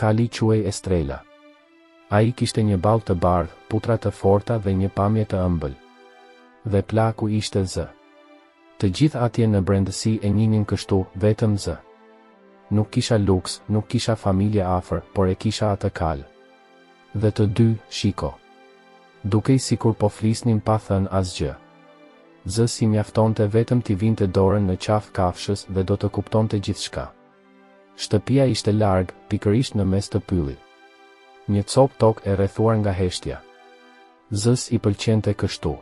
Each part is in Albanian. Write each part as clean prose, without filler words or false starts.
Kali quaj Estrela. Ai kishte një ballë të bardhë, putra të forta dhe një pamje të ëmbël. Dhe plaku ishte zë. Të gjithë atje në brendësi e njinin kështu, vetëm zë. Nuk kisha luks, nuk kisha familje afër, por e kisha atë Kal. Dhe të dy, shiko. Dukej sikur po flisnin pa thënë asgjë. Zë si mjaftonte vetëm t'i vinte dorën në qafë kafshës dhe do të kuptonte gjithçka. Shtëpia ishte larg, pikërisht në mes të pyllit. Një copë tokë e rrethuar nga heshtja. Zës i pëlqente kështu.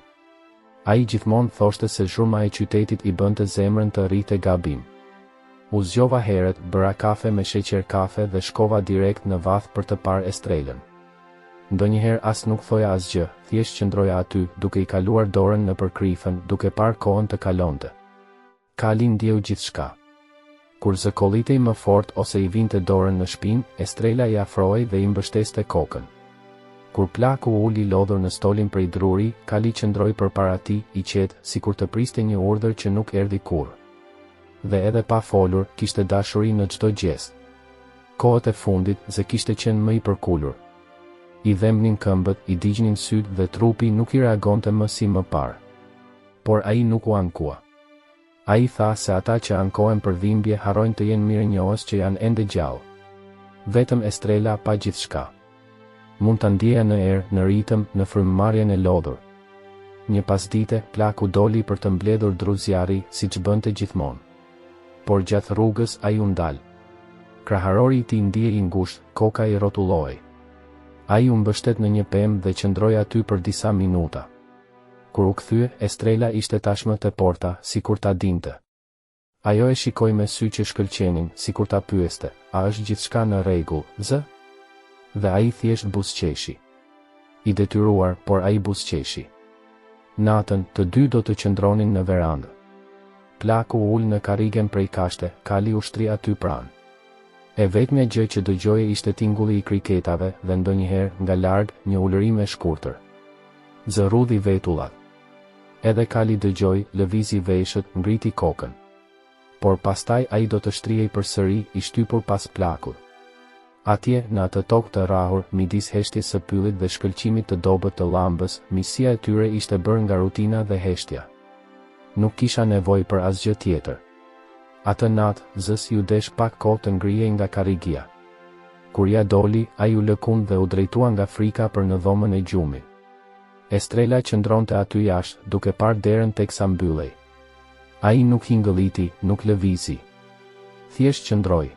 Ai gjithmonë thoshte se zhurma e qytetit i bënte zemrën të rrite gabim. U zgjova herët, bëra kafe me sheqer kafe dhe shkova direkt në vath për të parë Estrelën. Ndonjëherë as nuk thoja asgjë, thjesht qëndroja aty, duke i kaluar dorën nëpër krifën, duke parë kohën të kalonte. Kali ndjeu gjithçka. Kur zëkollitej më fort ose i vinte dorën në shpinë, Estrela i afrohej dhe i mbështeste kokën. Kur plaku uli lodhur në stolin prej druri, Kali qëndroi përpara tij, i qetë, sikur të priste një urdhër që nuk erdhi kurrë. Dhe edhe pa folur, kishte dashuri në çdo gjest. Kohët e fundit, Zë kishte qenë më i përkulur. I dhembnin këmbët, i digjnin sytë dhe trupi nuk i reagonte më si më parë. Por ai nuk u ankua. Ai tha se ata që ankohen për dhimbje harrojnë të jenë mirënjohës që janë ende gjallë. Vetëm Estrela pa gjithçka. Mund ta ndjeja në erë, në ritëm, në frymëmarrjen e lodhur. Një pasdite, plaku doli për të mbledhur dru zjarri, siç bënte gjithmonë. Por gjatë rrugës ai u ndal. Kraharori i tij ndihej i ngushtë, koka i rrotulloi. Ai u mbështet në një pemë dhe qëndroi aty për disa minuta. Kur u kthye, Estrela ishte tashmë te porta, sikur ta dinte. Ajo e shikoi me sy që shkëlqenin, sikur ta pyeste, a është gjithçka në rregull, Zë? Dhe ai thjesht buzëqeshi. I detyruar, por ai buzëqeshi. Natën, të dy do të qëndronin në verandë. Plaku u ul në karrigen prej kashte, Kali ushtri aty pranë. E vetmja gjë që dëgjoje ishte tingulli i kriketave dhe ndonjëherë, nga larg, një ulërim e shkurtër. Zë rudhi vetullat. Edhe Kali dëgjoi, lëvizi veshët, ngriti kokën. Por pastaj ai do të shtrihej përsëri, i shtypur pas plakut. Atje, në atë tokë të rrahur, midis heshtjes së pyllit dhe shkëlqimit të dobët të llambës, misia e tyre ishte bërë nga rutina dhe heshtja. Nuk kisha nevojë për asgjë tjetër. Atë natë, Zës ju desh pak kohë të ngrihej nga karrigia. Kur ja doli, ai u lëkund dhe u drejtua nga frika për në dhomën e gjumit. Estrela qëndronte aty jashtë, duke parë derën teksa mbyllej. Ai nuk hingëlliti, nuk lëvizi. Thjesht qëndroi.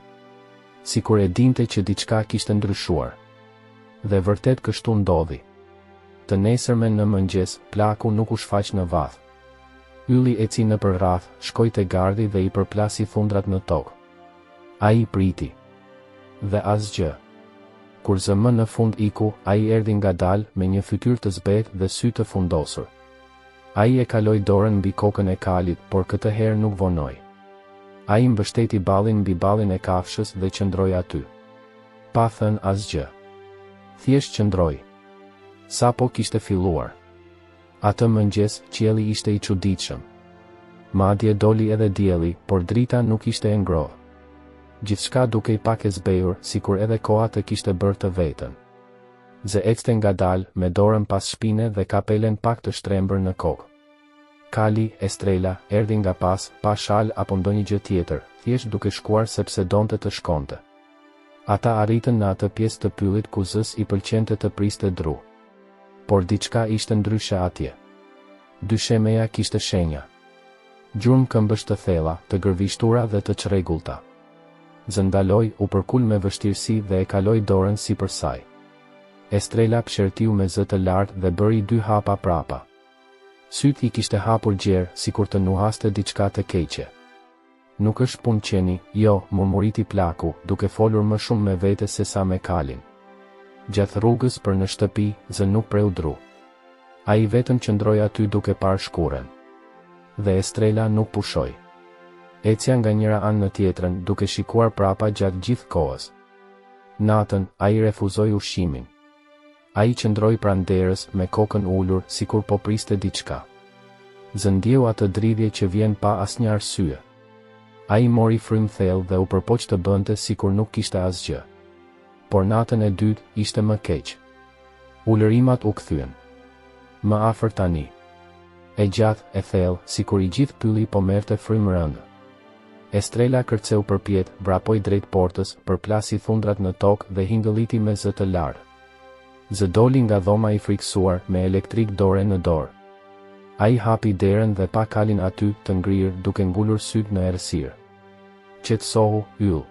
Sikur e dinte që diçka kishte ndryshuar. Dhe vërtet kështu ndodhi. Të nesërmen në mëngjes, plaku nuk u shfaq në vath. Ylli eci nëpër rrath, shkoi te gardi dhe i përplasi thundrat në tokë. Ai priti. Dhe asgjë. Kur Zë më në fund iku, ai erdhi ngadalë me një fytyrë të zbetë dhe sy të fundosur. Ai e kaloi dorën mbi kokën e Kalit, por këtë herë nuk vonoi. Ai mbështeti ballin mbi ballin e kafshës dhe qëndroi aty. Pa thënë asgjë. Thjesht qëndroi. Sapo kishte filluar. Atë mëngjes, qielli ishte i çuditshëm. Madje doli edhe dielli, por drita nuk ishte e ngrohtë. Gjithçka dukej pak e zbehur, sikur edhe koha të kishte bërë të vetën. Zë ecte ngadalë, me dorën pas shpine dhe kapelen pak të shtrembër në kokë. Kali, Estrela, erdhi nga pas, pa shal apo ndonjë gjë tjetër, thjesht duke shkuar sepse donte të shkonte. Ata arritën në atë pjesë të pyllit ku Zës i pëlqente të priste dru. Por diçka ishte ndryshe atje. Dyshemeja kishte shenja. Gjurmë këmbësh të thella, të gërvishtura dhe të çrregullta. Zë ndaloi, u përkul me vështirësi dhe e kaloi dorën sipër saj. Estrela pëshertiu me zë të lartë dhe bëri 2 hapa prapa. Sytë i kishte hapur gjerë, sikur të nuhaste diçka të keqe. Nuk është punë qeni, jo, murmuriti plaku, duke folur më shumë me vete se sa me Kalin. Gjatë rrugës për në shtëpi, Zë nuk preu dru. Ai vetëm qëndroi aty duke parë shkurën. Dhe Estrela nuk pushoi. Ecja nga njëra anë në tjetrën, duke shikuar prapa gjatë gjithë kohës. Natën, ai refuzoi ushqimin. Ai qëndroi pranë derës me kokën ulur, sikur po priste diçka. Zë ndjeu atë dridhje që vjen pa asnjë arsye. Ai mori frymë thellë dhe u përpoq të bënte sikur nuk kishte asgjë. por natën e dytë ishte më keq. Ulërimat u kthyen. Më afër tani. E gjatë, e thellë, sikur i gjithë pylli po merrte frym rënd. Estrela kërceu përpjet, vrapoi drejt portës, përplasi thundrat në tokë dhe hingëlliti me zë të lartë. Zë doli nga dhoma i friksuar, me elektrik dore në dorë. Ai hapi derën dhe pa Kalin aty të ngrirë duke ngulur syt në errësirë. Qetësohu, yll.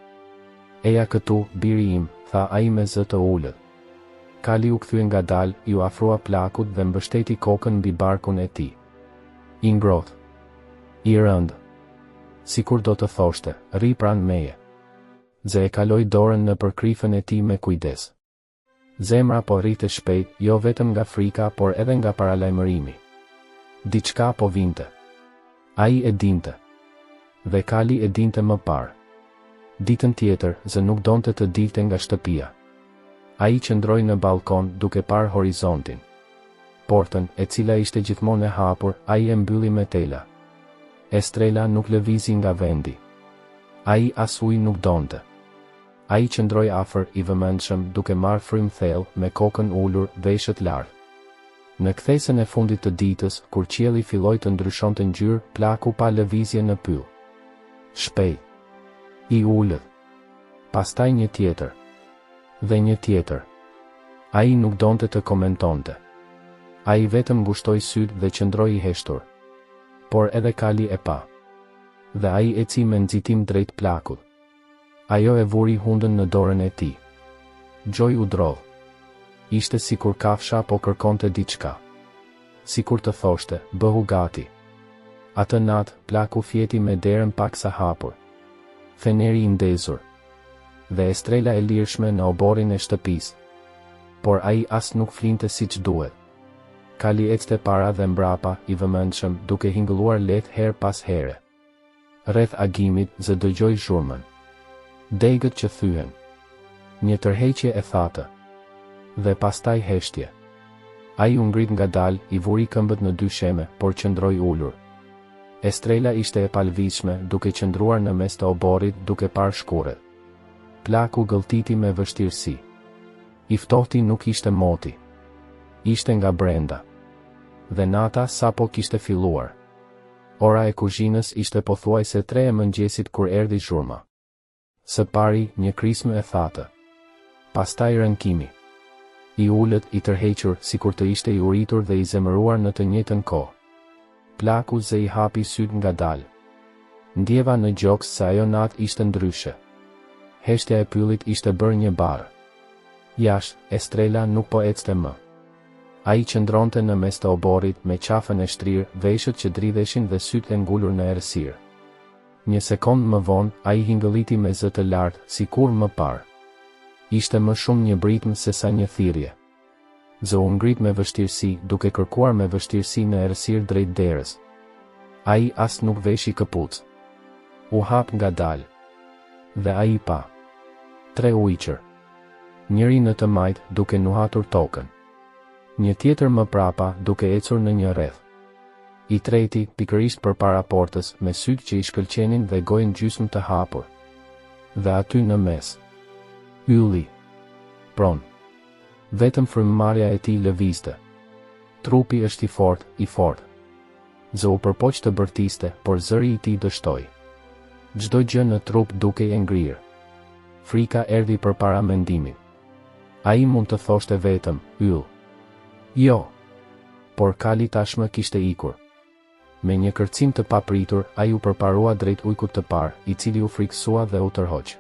Eja këtu, biri im, tha ai me zë të ulët. Kali u kthye ngadalë, ju afrua plakut dhe mbështeti kokën mbi barkun e tij. I ngrohtë. I rëndë. Sikur do të thoshte, rri pranë meje. Zë e kaloi dorën në përkrifën e tij me kujdes. Zemra po rrite shpejt, jo vetëm nga frika, por edhe nga paralajmërimi. Diçka po vinte. Ai e dinte. Dhe Kali e dinte më parë. Ditën tjetër, Zë nuk donte të dilte nga shtëpia. Ai qëndroi në balkon duke parë horizontin. Portën, e cila ishte gjithmonë e hapur, ai e mbylli me tela. Estrela nuk lëvizi nga vendi. Ai as ujë nuk donte. Ai qëndroi afër, i vëmendshëm, duke marrë frym thellë, me kokën ulur, veshët lartë. Në kthesën e fundit të ditës, kur qielli filloi të ndryshonte ngjyrë, plaku pa lëvizje në pyll. Shpejt. I ulët. Pastaj një tjetër. Dhe një tjetër. Ai nuk donte të komentonte. Ai vetëm ngushtoi sytë dhe qëndroi i heshtur. Por edhe Kali e pa. Dhe ai eci me nxitim drejt plakut. Ajo e vuri hundën në dorën e tij. Gjoj u drodh. Ishte sikur kafsha po kërkonte diçka. Sikur të thoshte, bëhu gati. Atë natë, plaku fjeti me derën paksa hapur. Feneri i ndezur. Dhe Estrela e lirshme në oborrin e shtëpisë. Por ai as nuk flinte siç duhet. Kali ecte para dhe mbrapa, i vëmendshëm, duke hingëlluar lehtë her pas here. Rreth agimit, Zë dëgjoi zhurmën. Degët që thyen. Një tërheqje e thatë. Dhe pastaj heshtje. Ai u ngrit ngadalë, i vuri këmbët në dy sheme, por qëndroi ulur. Estrela ishte e palvizshme, duke qëndruar në mes të oborrit, duke parë shkurret. Plaku gëlltiti me vështirësi. I ftohti nuk ishte moti. Ishte nga brenda. Dhe nata sapo kishte filluar. Ora e kuzhinës ishte pothuajse 3 e mëngjesit kur erdhi zhurma. Së pari, një krismë e thatë. Pastaj rënkimi. I ulët, i tërhequr, sikur të ishte i uritur dhe i zemëruar në të njëjtën kohë. Plaku Zë i hapi sytë ngadalë. Ndjeva në gjoks se ajo natë ishte ndryshe. Heshtja e pyllit ishte bërë një barë. Jashtë, Estrela nuk po ecte më. Ai qëndronte në mes të oborrit me qafën e shtrirë, veshët që dridheshin dhe sytë e ngulur në errësirë. Një sekond më vonë, ai hingëlliti me zë të lartë, sikur më parë. Ishte më shumë një britm se sa një thirrje. Zë u ngrit me vështirësi, duke kërkuar me vështirësi në errësirë drejt derës. Ai as nuk veshi këpucë. U hap ngadalë. Dhe ai pa 3 ujqër. Njëri në të majt, duke nuhatur tokën. Një tjetër më prapa, duke ecur në një rreth. I treti, pikërisht përpara portës, me sytë që i shkëlqenin dhe gojën gjysmë të hapur. Dhe aty në mes. Ylli. Pron. Vetëm frymëmarrja e tij lëvizte. Trupi është i fortë. Zë u përpoq të bërtiste, por zëri i tij dështoi. Çdo gjë në trup dukej e ngrirë. Frika erdhi përpara mendimit. Ai mund të thoshte vetëm, yll. Jo. Por Kali tashmë kishte ikur. Me një kërcim të papritur, ai u përparua drejt ujkut të parë, i cili u friksua dhe u tërhoq.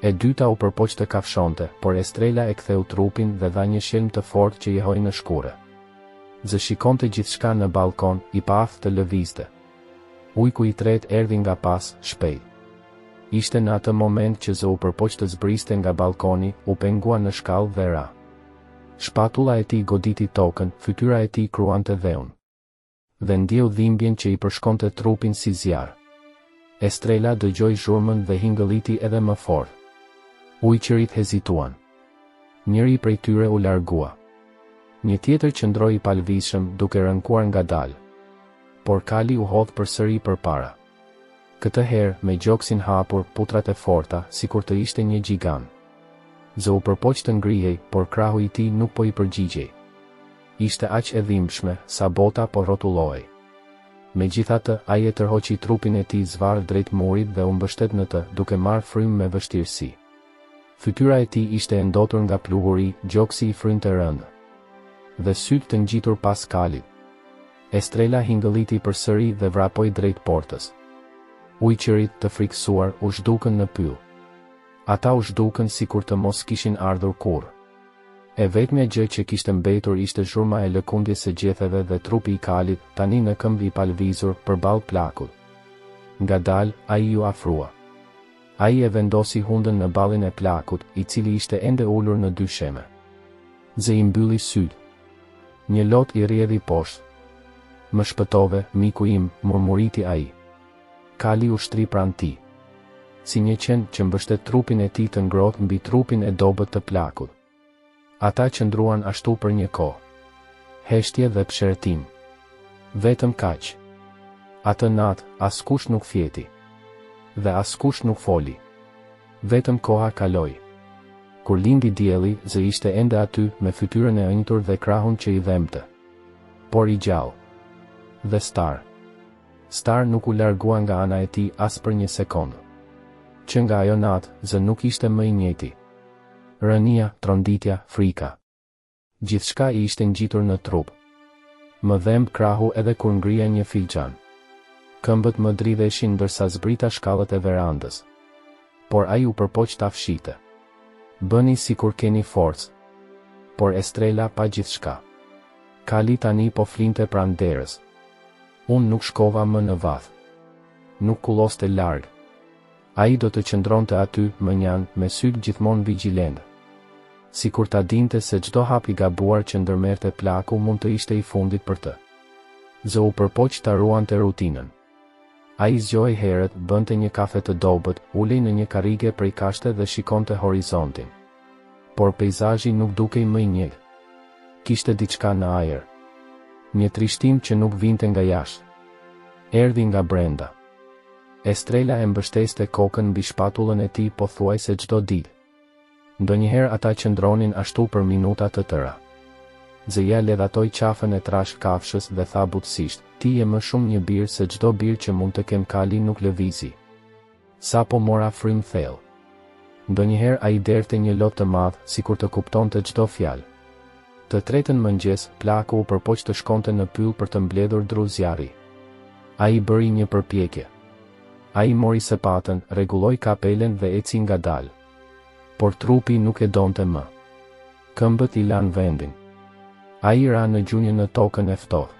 E dyta u përpoq të kafshonte, por Estrela e ktheu trupin dhe dha një shelm të fortë që i hoi në shkure. Zë shikonte gjithçka në balkon, i paf të lëvizte. Ujku i tretë erdhi nga pas, shpejt. Ishte në atë moment që Zë u përpoq të zbriste nga balkoni, u pengua në shkallë dhe ra. Shpatulla e tij goditi tokën, fytyra e tij kruante dheun. Dhe ndjeu dhimbjen që i përshkonte trupin si zjarr. Estrela dëgjoi zhurmën dhe hingëlliti edhe më fort. Ujqërit hezituan. Njëri prej tyre u largua. Një tjetër qëndroi i palvizshëm, duke rënkuar ngadalë. Por Kali u hodh përsëri përpara. Këtë herë, me gjoksin hapur, putrat e forta, sikur të ishte një gjigant. Zë u përpoq të ngrihej, por krahu i tij nuk po i përgjigjej. Ishte aq e dhimbshme, sa bota po rrotullohej. Megjithatë, ai e tërhoqi trupin e tij zvarr drejt murit dhe u mbështet në të, duke marrë frym me vështirësi. Fytyra e tij ishte e ndotur nga pluhuri, gjoksi i frynte rënd. Dhe sytë të ngjitur pas kalit. Estrela hingëlliti përsëri dhe vrapoi drejt portës. Ujqërit të frikësuar u zhdukën në pyll. Ata u zhdukën sikur të mos kishin ardhur kurrë. E vetmja gjë që kishte mbetur ishte zhurma e lëkundjes së gjetheve dhe trupi i kalit, tani në këmbë i palvizur përballë plakut. Ngadalë, ai ju afrua. Ai e vendosi hundën në ballin e plakut, i cili ishte ende ulur në dy sheme. Zë i mbylli sytë. Një lot i rrjedhi poshtë. Më shpëtove, miku im, murmuriti ai. Kali u shtri pranë tij. Si një qen që mbështet trupin e tij të ngrohtë mbi trupin e dobët të plakut. Ata qëndruan ashtu për një kohë. Heshtje dhe pshertim. Vetëm kaq. Atë natë, askush nuk fjeti. Dhe askush nuk foli. Vetëm koha kaloi. Kur lindi dielli, Zë ishte ende aty, me fytyrën e ënjtur dhe krahun që i dhemte. Por i gjallë. Dhe Star nuk u largua nga ana e tij as për një sekondë. Që nga ajo natë, Zë nuk ishte më i njëjti. Rënia, tronditja, frika. Gjithçka i ishte ngjitur në trup. Më dhemb krahu edhe kur ngrija një filxhan. Këmbët më dridheshin ndërsa zbrita shkallët e verandës. Por ai u përpoq ta fshite. Bëni sikur keni forcë. Por Estrela pa gjithçka. Kali tani po flinte pranë derës. Unë nuk shkova më në vath. Nuk kulloste larg. Ai do të qëndronte aty, mënjan, me sytë gjithmonë vigjilent. Sikur ta dinte se çdo hap i gabuar që ndërmerrte plaku mund të ishte i fundit për të. Zë u përpoq ta ruante rutinën. Ai zgjoi herët, bënte një kafe të dobët, ulej në një karrige prej kashte dhe shikonte horizontin. Por peizazhi nuk dukej më i njëjtë. Kishte diçka në ajër. Një trishtim që nuk vinte nga jashtë. Erdhi nga brenda. Estrela e mbështeste kokën mbi shpatullën e tij pothuajse çdo ditë. Ndonjëherë ata qëndronin ashtu për minuta të tëra. Zëja ledhatoi qafën e trash kafshës dhe tha butësisht, ti je më shumë një birë se çdo birë që mund të kem. Kali nuk lëvizi. Sapo mora frym thellë. Ndonjëherë ai derte një lot të madh, sikur të kuptonte çdo fjalë. Të tretën mëngjes, plaku u përpoq të shkonte në pyll për të mbledhur dru zjarri. Ai bëri një përpjekje. Ai mori sepatën, rregulloi kapelen dhe eci ngadalë. Por trupi nuk e donte më. Këmbët i lan vendin. Ai ra në gjunjë në tokën e ftohtë.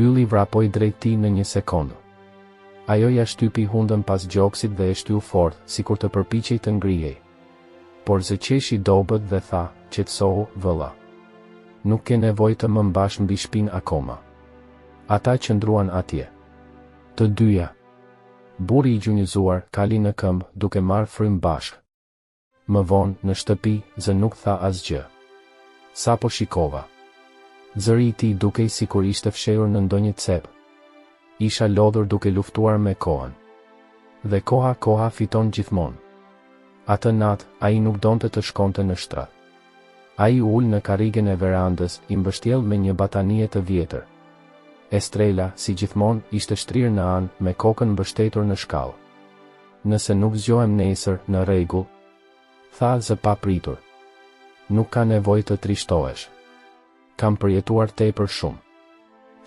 Ylli vrapoi drejt tij në një sekondë. Ajo ja shtypi hundën pas gjoksit dhe e shtyu fort, sikur të përpiqej të ngrihej. Por Zë qeshi dobët dhe tha, qetësohu, vëlla. Nuk ke nevojë të më mbash mbi shpinë akoma. Ata qëndruan atje. Të dyja. Burri i gjunjëzuar, Kali në këmbë, duke marrë frym bashkë. Më vonë, në shtëpi, Zë nuk tha asgjë. Sapo shikova. Zëri i tij dukej sikur ishte fshehur në ndonjë cep. Isha lodhur duke luftuar me kohën. Dhe koha fiton gjithmonë. Atë natë, ai nuk donte të shkonte në shtrat. Ai u ul në karrigen e verandës, i mbështjell me një batanie të vjetër. Estrela, si gjithmonë, ishte shtrirë në anë, me kokën mbështetur në shkallë. Nëse nuk zgjohem nesër, në rregull, tha Zë pa pritur. Nuk ka nevojë të trishtohesh. Kam përjetuar tepër shumë.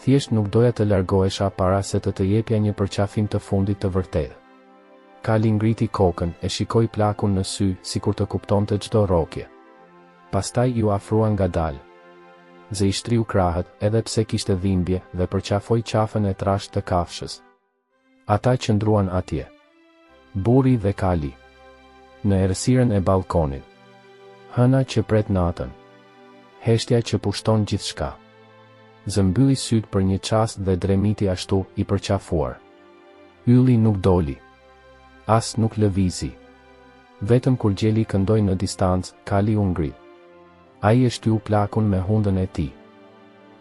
Thjesht nuk doja të largohesha para se të jepja një përqafim të fundit të vërtetë. Kali ngriti kokën, e shikoi plakun në sy, sikur të kuptonte çdo rrokje. Pastaj ju afrua ngadalë. Zë i shtriu krahët, edhe pse kishte dhimbje, dhe përqafoi qafën e trashë të kafshës. Ata qëndruan atje. Burri dhe Kali. Në errësirën e balkonit. Hëna që pret natën. Heshtja që pushton gjithçka. Zë mbylli sytë për një çast dhe dremiti ashtu, i përqafuar. Ylli nuk doli. As nuk lëvizi. Vetëm kur gjeli këndoi në distancë, Kali u ngrit. Ai e shtyu plakun me hundën e tij.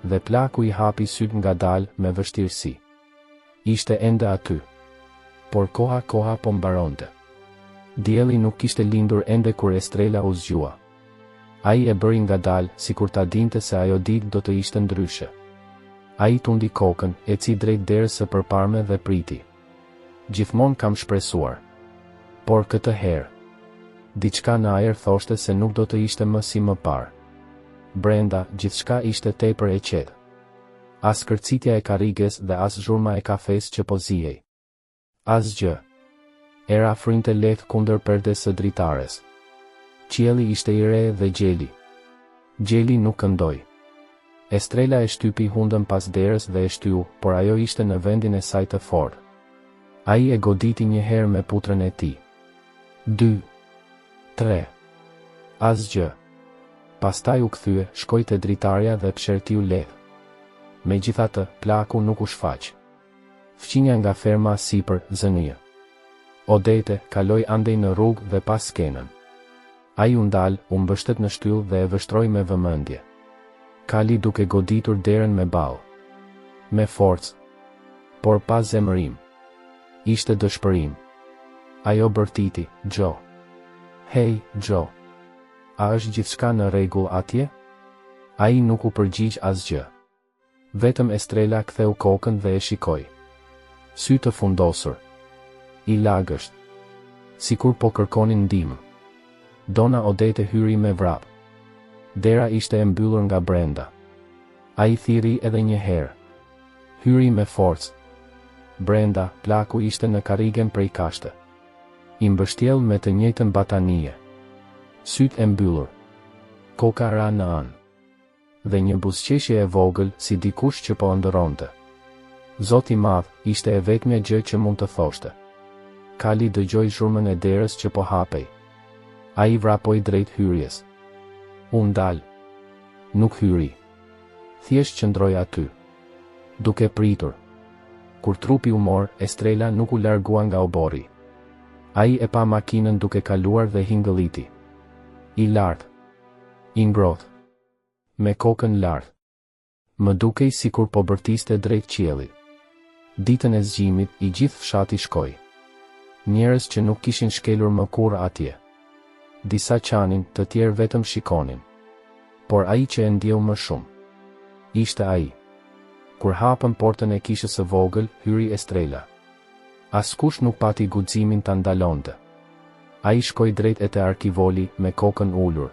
Dhe plaku i hapi sytë ngadalë me vështirësi. Ishte ende aty. Por koha po mbaronte. Dielli nuk kishte lindur ende kur Estrela u zgjua. Ai e bëri ngadalë, sikur ta dinte se ajo ditë do të ishte ndryshe. Ai tundi kokën, eci drejt derës së përparme dhe priti. Gjithmonë kam shpresuar. Por këtë herë, diçka në ajër thoshte se nuk do të ishte më si më parë. Brenda, gjithçka ishte tepër e qetë. As kërcitja e karriges dhe as zhurma e kafes që po zihej. Asgjë. Era frynte lehtë kundër perdes së dritares. Qielli ishte i re dhe gjeli. Gjeli nuk këndoi. Estrela e shtypi hundën pas derës dhe e shtyu, por ajo ishte në vendin e saj të fortë. Ai e goditi një herë me putrën e tij. 2, 3. Asgjë. Pastaj u kthye, shkoi te dritarja dhe pshertiu lehtë. Megjithatë, plaku nuk u shfaq. Fqinja nga ferma sipër zënie. Odete kaloi andej në rrugë dhe pas skenën. Ai u ndal, u mbështet në shtyll dhe e vështroi me vëmendje. Kali duke goditur derën me ball. Me forcë. Por pa zemërim. Ishte dëshpërim. Ajo bërtiti, Gjo. Hej, Gjo. A është gjithçka në rregull atje? Ai nuk u përgjigj asgjë. Vetëm Estrela ktheu kokën dhe e shikoi. Sy të fundosur. I lagësht. Sikur po kërkonin ndihmë. Dona Odete hyri me vrap. Dera ishte e mbyllur nga brenda. Ai thiri edhe një herë. Hyri me forcë. Brenda, plaku ishte në karrigen prej kashte. I mbështjell me të njëjtën batanie. Syt e mbyllur. Koka ra në anë. Dhe një buzëqeshje e vogël si dikush që po ëndërronte. Zoti i madh, ishte e vetmja gjë që mund të thoshte. Kali dëgjoi zhurmën e derës që po hapej. Ai vrapoi drejt hyrjes. U ndal. Nuk hyri. Thjesht qëndroi aty. Duke pritur. Kur trupi u mor, Estrela nuk u largua nga oborri. Ai e pa makinën duke kaluar dhe hingëlliti. I lartë. I ngrohtë. Me kokën lartë. Më dukej sikur po bërtiste drejt qiellit. Ditën e zgjimit, i gjithë fshati shkoi. Njerëz që nuk kishin shkelur më kurrë atje. Disa qanin, të tjerë vetëm shikonin. Por ai që e ndjeu më shumë. Ishte ai. Kur hapën portën e kishës së vogël, hyri Estrela. Askush nuk pati guximin ta ndalonte. Ai shkoi drejt e te arkivoli, me kokën ulur.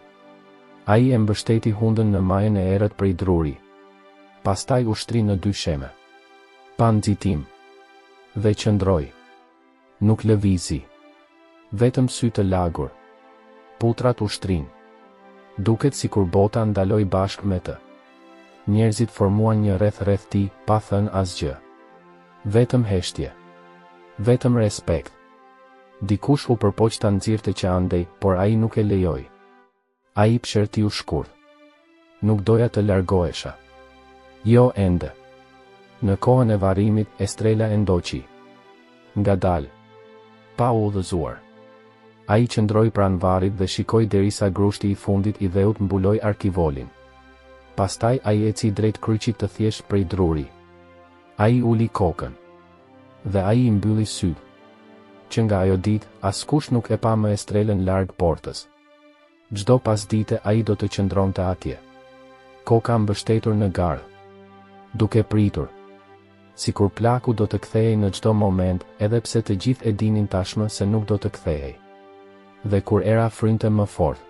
Ai e mbështeti hundën në majën e errët prej druri. Pastaj u shtri në dy sheme. Pa nxitim. Dhe qëndroi. Nuk lëvizi. Vetëm sy të lagur. Putrat u shtrin. Duket sikur bota ndaloi bashkë me të. Njerëzit formuan një rreth tij, pa thënë asgjë. Vetëm heshtje. Vetëm respekt. Dikush u përpoq ta nxirrte që andej, por ai nuk e lejoi. Ai pshertiu shkurt. Nuk doja të largohesha. Jo ende. Në kohën e varrimit, Estrela e ndoqi. Ngadalë. Pa udhëzuar. Ai qëndroi pranë varrit dhe shikoi derisa grushti i fundit i dheut mbuloi arkivolin. Pastaj ai eci drejt kryqit të thjesht prej druri. Ai uli kokën. Dhe ai i mbylli syt. Që nga ajo ditë, askush nuk e pa më Estrelën larg portës. Çdo pasdite ai do të qëndronte atje. Koka mbështetur në gardh. Duke pritur. Sikur plaku do të kthehej në çdo moment, edhe pse të gjithë e dinin tashmë se nuk do të kthehej. Dhe kur era frynte më fort,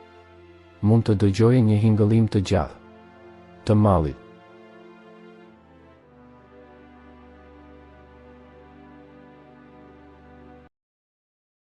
mund të dëgjoje një hingëllim të gjatë, të mallit.